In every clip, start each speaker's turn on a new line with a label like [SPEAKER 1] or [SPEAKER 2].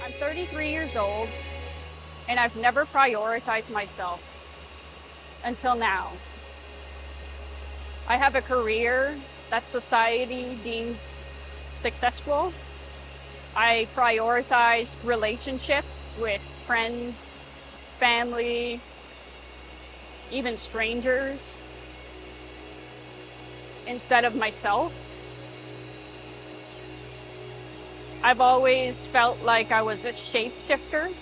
[SPEAKER 1] I'm 33 years old and I've never prioritized myself until now. I have a career that society deems successful. I prioritize relationships with friends, family, even strangers instead of myself. I've always felt like I was a shapeshifter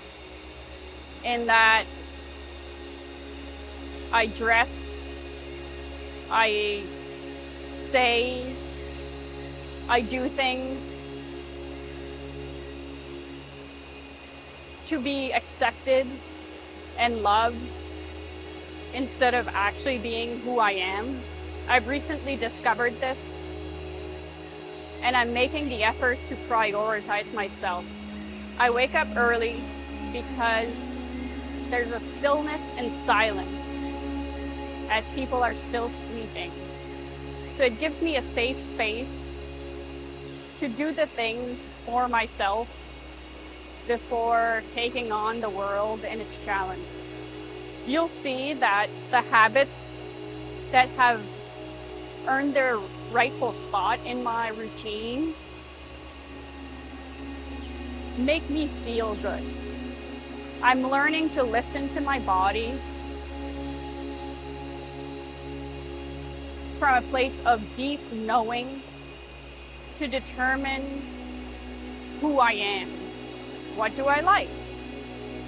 [SPEAKER 1] in that I dress, I say, I do things to be accepted and loved instead of actually being who I am. I've recently discovered this and I'm making the effort to prioritize myself. I wake up early because there's a stillness and silence as people are still sleeping. So it gives me a safe space to do the things for myself before taking on the world and its challenges. You'll see that the habits that have earned their rightful spot in my routine make me feel good. I'm learning to listen to my body from a place of deep knowing to determine who I am. What do I like?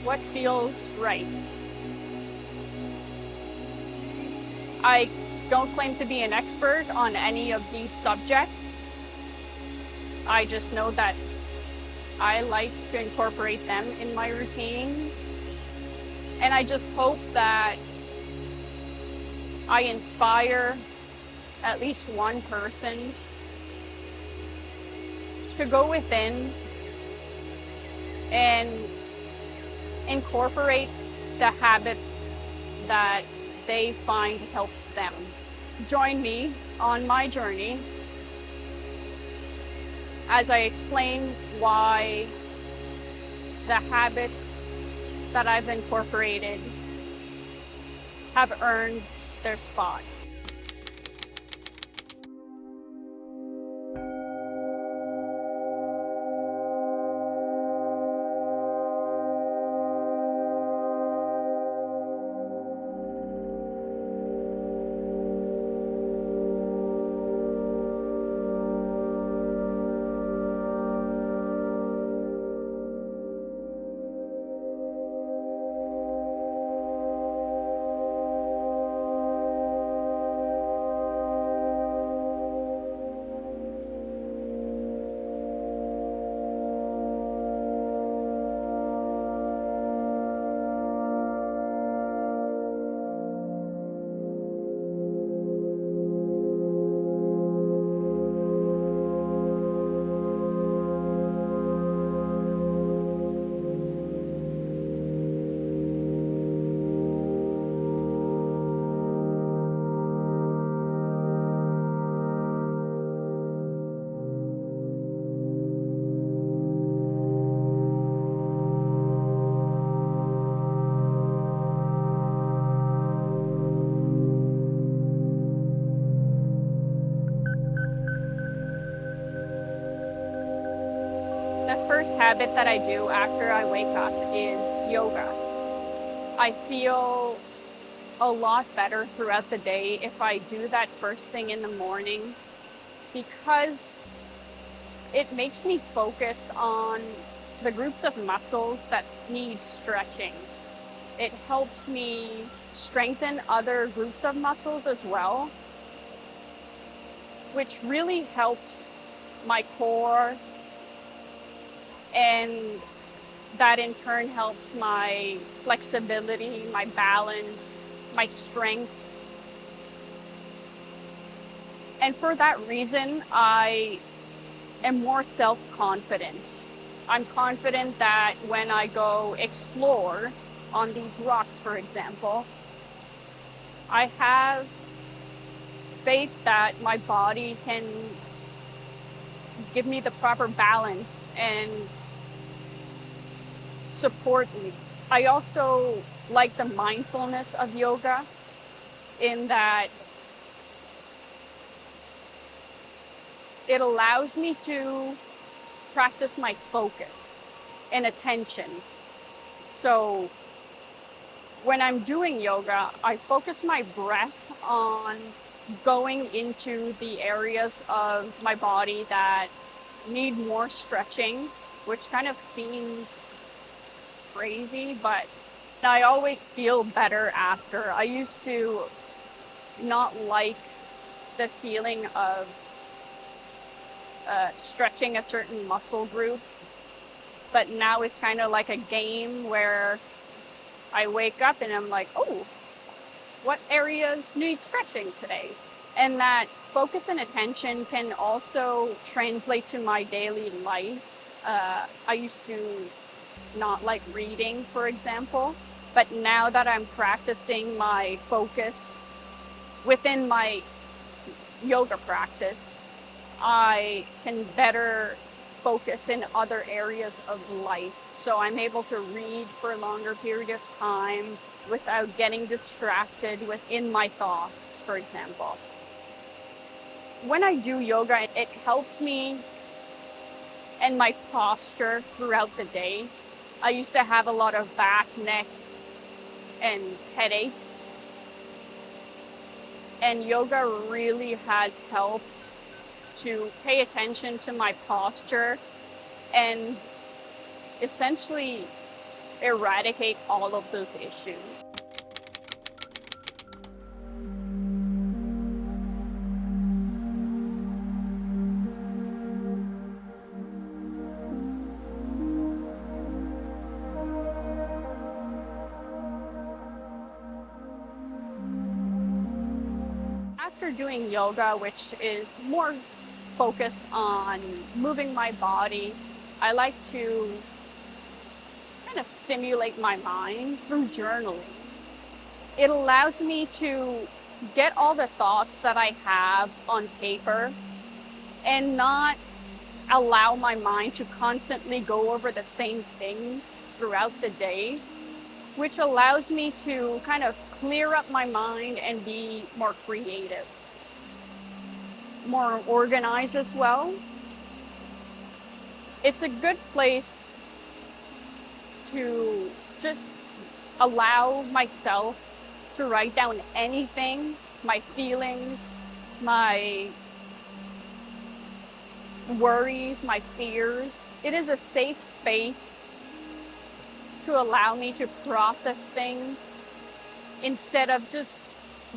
[SPEAKER 1] What feels right? I don't claim to be an expert on any of these subjects. I just know that I like to incorporate them in my routine. And I just hope that I inspire at least one person to go within and incorporate the habits that they find helps them. Join me on my journey as I explain why the habits that I've incorporated have earned their spot. The first habit that I do after I wake up is yoga. I feel a lot better throughout the day if I do that first thing in the morning because it makes me focus on the groups of muscles that need stretching. It helps me strengthen other groups of muscles as well, which really helps my core, and that in turn helps my flexibility, my balance, my strength. And for that reason, I am more self-confident. I'm confident that when I go explore on these rocks, for example, I have faith that my body can give me the proper balance and support me. I also like the mindfulness of yoga in that it allows me to practice my focus and attention. So when I'm doing yoga, I focus my breath on going into the areas of my body that need more stretching, which kind of seems crazy, but I always feel better after. I used to not like the feeling of stretching a certain muscle group, but now it's kind of like a game where I wake up and I'm like, oh, what areas need stretching today? And that focus and attention can also translate to my daily life. I used to not like reading, for example, but now that I'm practicing my focus within my yoga practice, I can better focus in other areas of life. So I'm able to read for a longer period of time without getting distracted within my thoughts, for example. When I do yoga, it helps me and my posture throughout the day. I used to have a lot of back, neck, and headaches. And yoga really has helped to pay attention to my posture and essentially eradicate all of those issues. After doing yoga, which is more focused on moving my body, I like to kind of stimulate my mind through journaling. It allows me to get all the thoughts that I have on paper and not allow my mind to constantly go over the same things throughout the day, which allows me to kind of clear up my mind and be more creative, more organized as well. It's a good place to just allow myself to write down anything, my feelings, my worries, my fears. It is a safe space to allow me to process things instead of just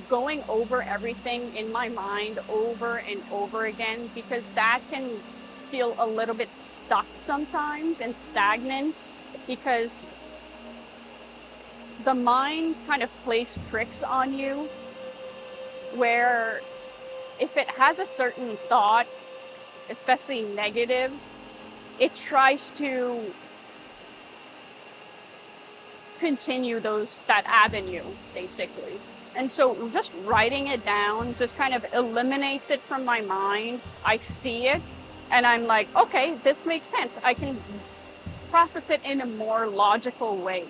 [SPEAKER 1] going over everything in my mind over and over again, because that can feel a little bit stuck sometimes and stagnant, because the mind kind of plays tricks on you where if it has a certain thought, especially negative, it tries to continue that avenue basically. And so just writing it down just kind of eliminates it from my mind. I see it and I'm like, okay, this makes sense. I can process it in a more logical way.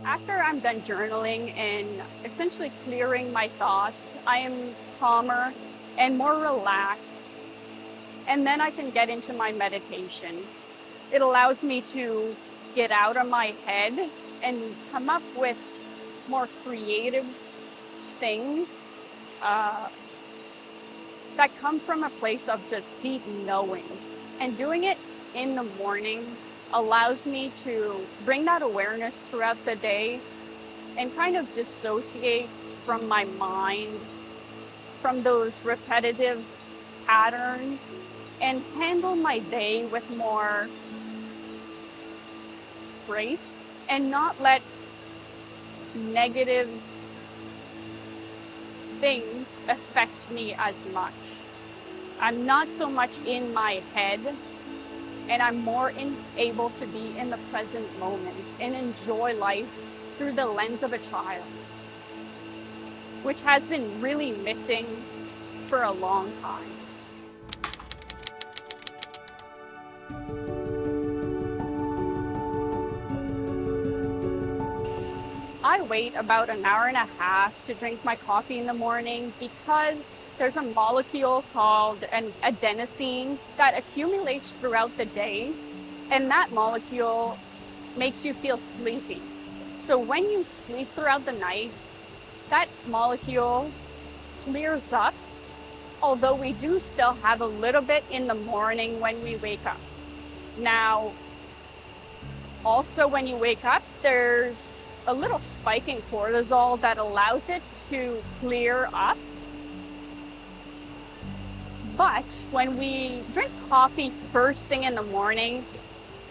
[SPEAKER 1] After I'm done journaling and essentially clearing my thoughts, I am calmer and more relaxed. And then I can get into my meditation. It allows me to get out of my head and come up with more creative things uh, that come from a place of just deep knowing. And doing it in the morning allows me to bring that awareness throughout the day and kind of dissociate from my mind, from those repetitive patterns, and handle my day with more grace and not let negative things affect me as much. I'm not so much in my head, and I'm more able to be in the present moment and enjoy life through the lens of a child, which has been really missing for a long time. I wait about an hour and a half to drink my coffee in the morning because there's a molecule called an adenosine that accumulates throughout the day, and that molecule makes you feel sleepy. So when you sleep throughout the night, that molecule clears up, although we do still have a little bit in the morning when we wake up. Now, also when you wake up, there's a little spike in cortisol that allows it to clear up. But when we drink coffee first thing in the morning,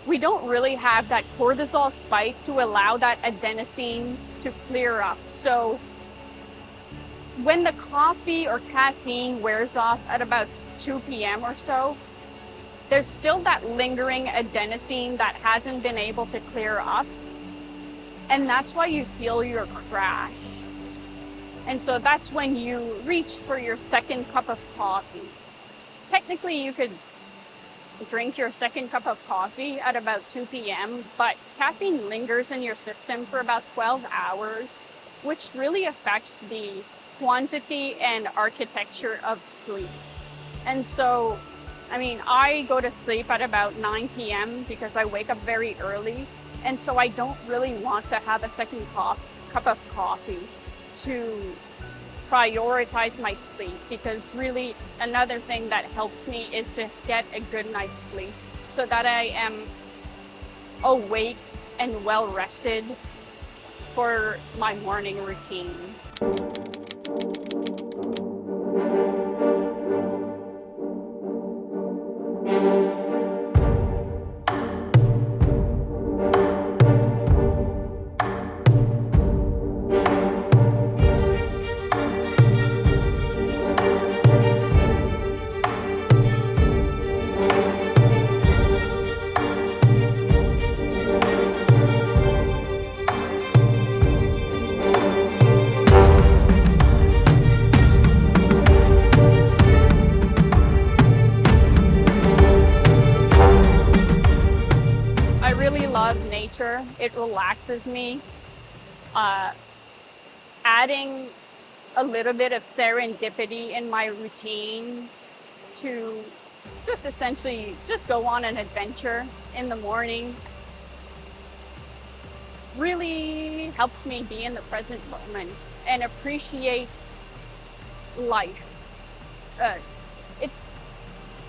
[SPEAKER 1] we don't really have that cortisol spike to allow that adenosine to clear up. So when the coffee or caffeine wears off at about 2 p.m. or so, there's still that lingering adenosine that hasn't been able to clear up. And that's why you feel your crash. And so that's when you reach for your second cup of coffee. Technically, you could drink your second cup of coffee at about 2 p.m., but caffeine lingers in your system for about 12 hours, which really affects the quantity and architecture of sleep. And so, I go to sleep at about 9 p.m. because I wake up very early. And so I don't really want to have a second cup of coffee to prioritize my sleep, because really another thing that helps me is to get a good night's sleep so that I am awake and well rested for my morning routine. I really love nature. It relaxes me. Adding a little bit of serendipity in my routine to just essentially just go on an adventure in the morning really helps me be in the present moment and appreciate life. Uh, it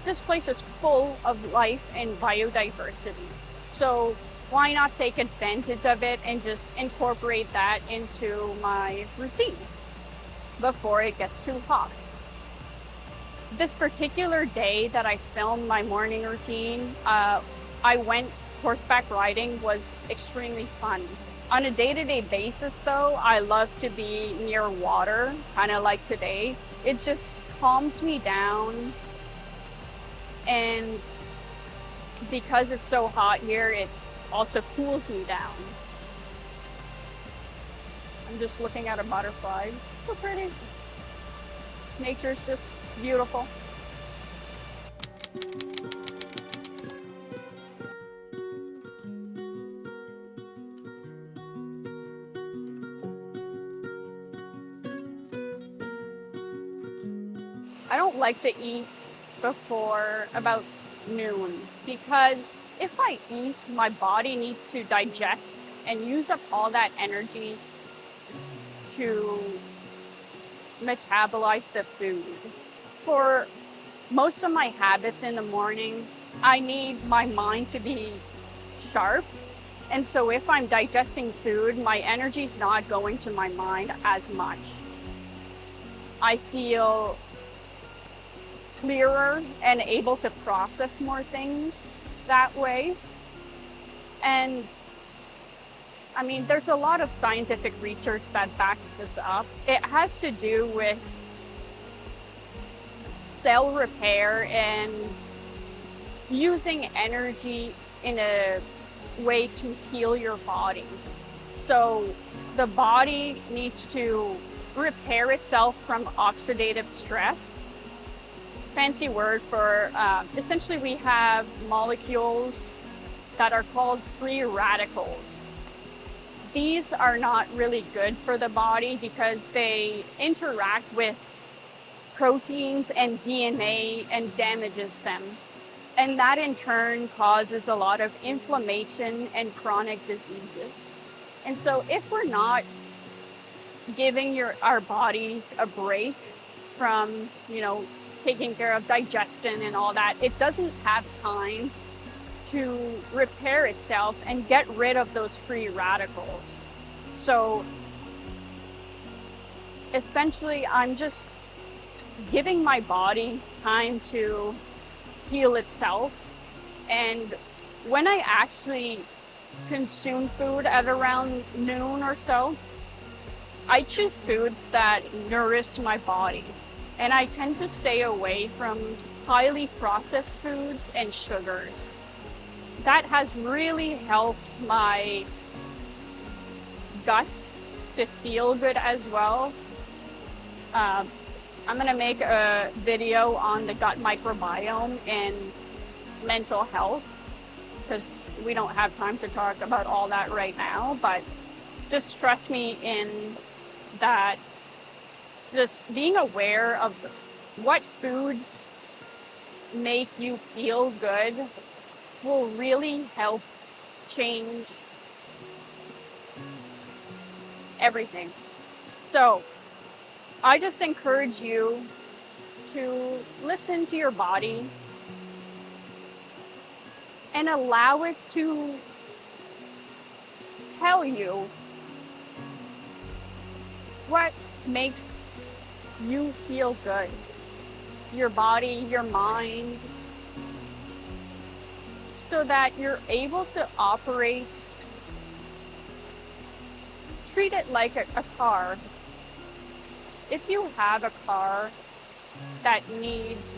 [SPEAKER 1] This place is full of life and biodiversity. So why not take advantage of it and just incorporate that into my routine before it gets too hot? This particular day that I filmed my morning routine, I went horseback riding, was extremely fun. On a day-to-day basis though, I love to be near water, kind of like today. It just calms me down, and because it's so hot here, it also cools me down. I'm just looking at a butterfly. So pretty. Nature's just beautiful. I don't like to eat before about noon because if I eat, my body needs to digest and use up all that energy to metabolize the food. For most of my habits in the morning, I need my mind to be sharp. And so if I'm digesting food, my energy's not going to my mind as much. I feel clearer and able to process more things that way. And there's a lot of scientific research that backs this up. It has to do with cell repair and using energy in a way to heal your body. So the body needs to repair itself from oxidative stress. Fancy word for essentially we have molecules that are called free radicals. These are not really good for the body because they interact with proteins and DNA and damages them. And that in turn causes a lot of inflammation and chronic diseases. And so if we're not giving our bodies a break from, taking care of digestion and all that, it doesn't have time to repair itself and get rid of those free radicals. So essentially, I'm just giving my body time to heal itself. And when I actually consume food at around noon or so, I choose foods that nourish my body. And I tend to stay away from highly processed foods and sugars. That has really helped my gut to feel good as well. I'm going to make a video on the gut microbiome and mental health because we don't have time to talk about all that right now, but just trust me in that just being aware of what foods make you feel good will really help change everything. So I just encourage you to listen to your body and allow it to tell you what makes you feel good. Your body, your mind, so that you're able to operate, treat it like a car. If you have a car that needs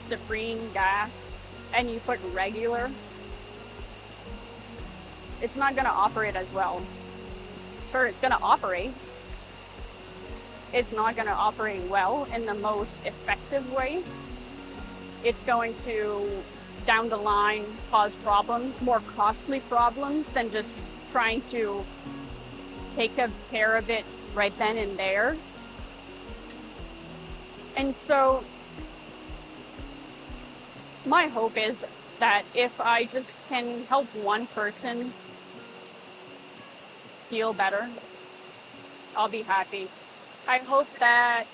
[SPEAKER 1] supreme gas and you put regular, it's not going to operate as well. Sure, it's going to operate. It's not going to operate well in the most effective way. It's going to, down the line, cause problems, more costly problems than just trying to take care of it right then and there. And so my hope is that if I just can help one person feel better, I'll be happy. I hope that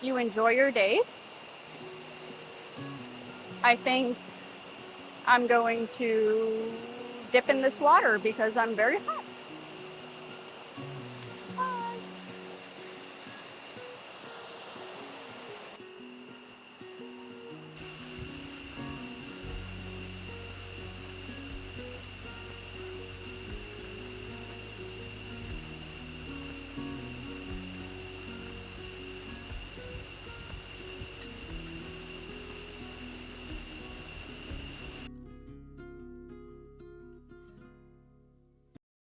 [SPEAKER 1] you enjoy your day. I think I'm going to dip in this water because I'm very hot.